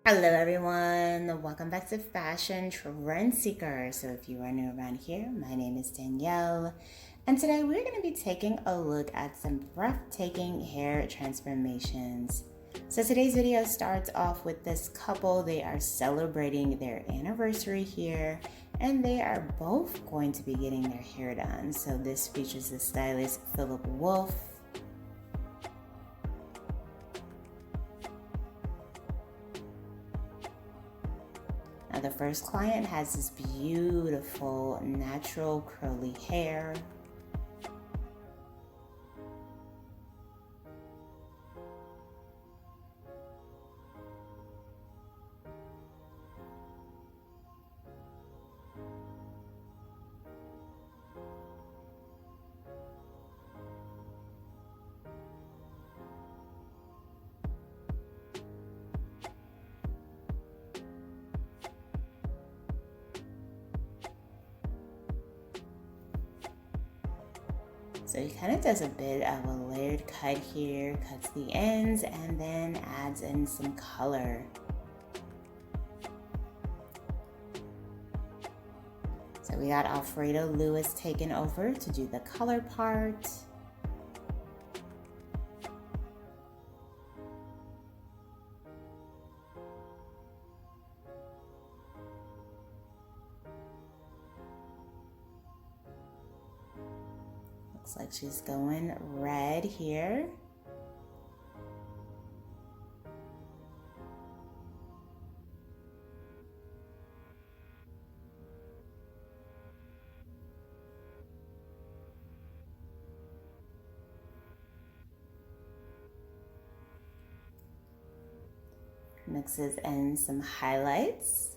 Hello everyone, welcome back to Fashion Trend Seeker. So if you are new around here, my name is Danielle, and today we're going to be taking a look at some breathtaking hair transformations. So today's video starts off with this couple. They are celebrating their anniversary here, and they are both going to be getting their hair done. So this features the stylist Philip Wolf. Now the first client has this beautiful natural curly hair. So he kind of does a bit of a layered cut here, cuts the ends, and then adds in some color. So we got Alfredo Lewis taken over to do the color part. Looks like she's going red here. Mixes in some highlights.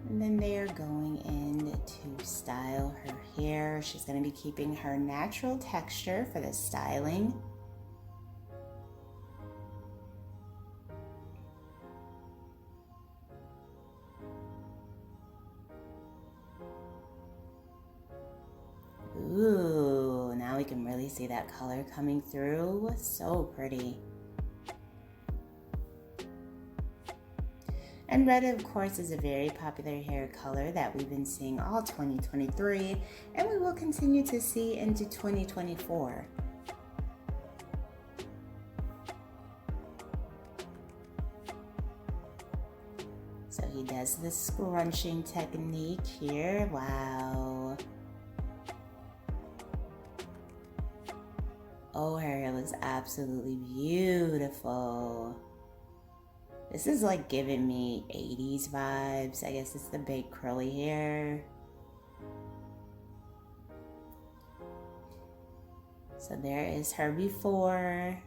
And then they are going in to style her hair. She's going to be keeping her natural texture for the styling. Ooh, now we can really see that color coming through. So pretty. And red, of course, is a very popular hair color that we've been seeing all 2023, and we will continue to see into 2024. So he does the scrunching technique here. Wow. Oh, her hair looks absolutely beautiful. This is like giving me 80s vibes. I guess it's the big curly hair. So there is her before.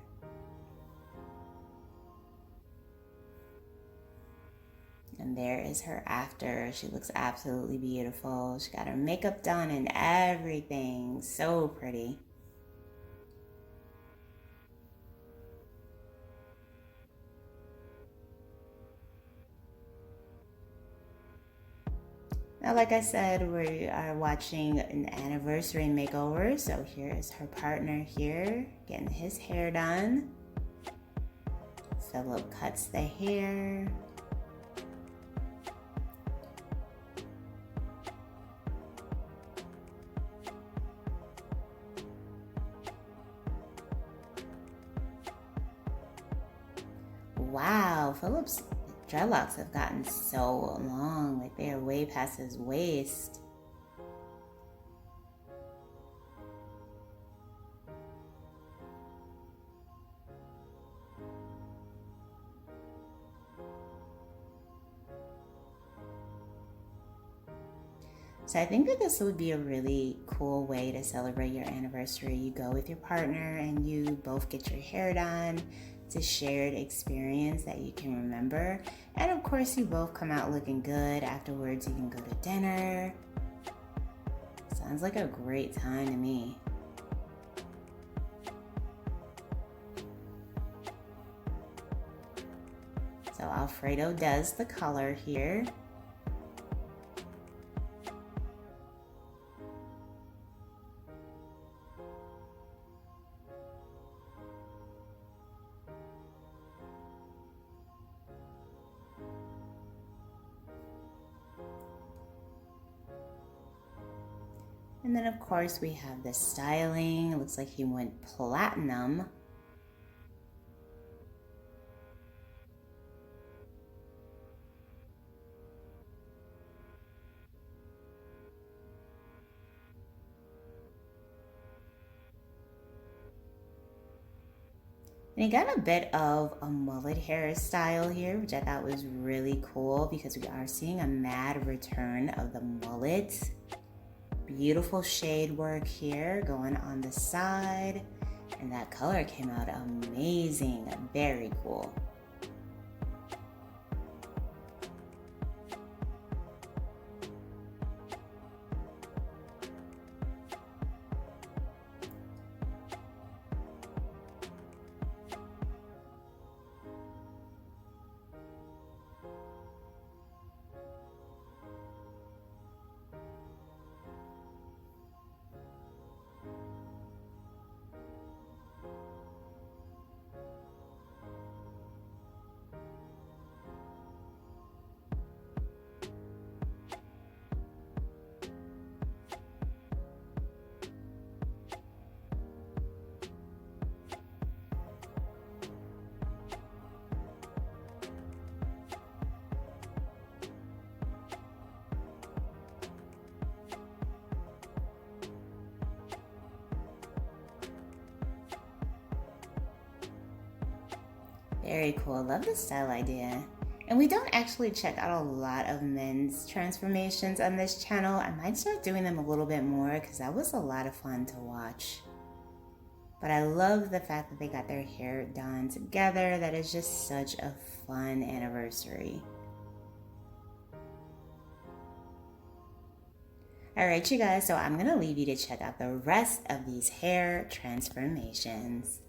And there is her after. She looks absolutely beautiful. She got her makeup done and everything. So pretty. Now, like I said, we are watching an anniversary makeover. So here is her partner here, getting his hair done. Philip cuts the hair. Wow, Philip's dreadlocks have gotten so long, like they are way past his waist. So I think that this would be a really cool way to celebrate your anniversary. You go with your partner and you both get your hair done. It's a shared experience that you can remember. And of course, you both come out looking good. Afterwards, you can go to dinner. Sounds like a great time to me. So Alfredo does the color here. And then of course we have the styling. It looks like he went platinum. And he got a bit of a mullet hairstyle here, which I thought was really cool because we are seeing a mad return of the mullet. Beautiful shade work here going on the side. And that color came out amazing. Very cool. Very cool. Love the style idea. And we don't actually check out a lot of men's transformations on this channel. I might start doing them a little bit more because that was a lot of fun to watch. But I love the fact that they got their hair done together. That is just such a fun anniversary. All right, you guys, so I'm going to leave you to check out the rest of these hair transformations.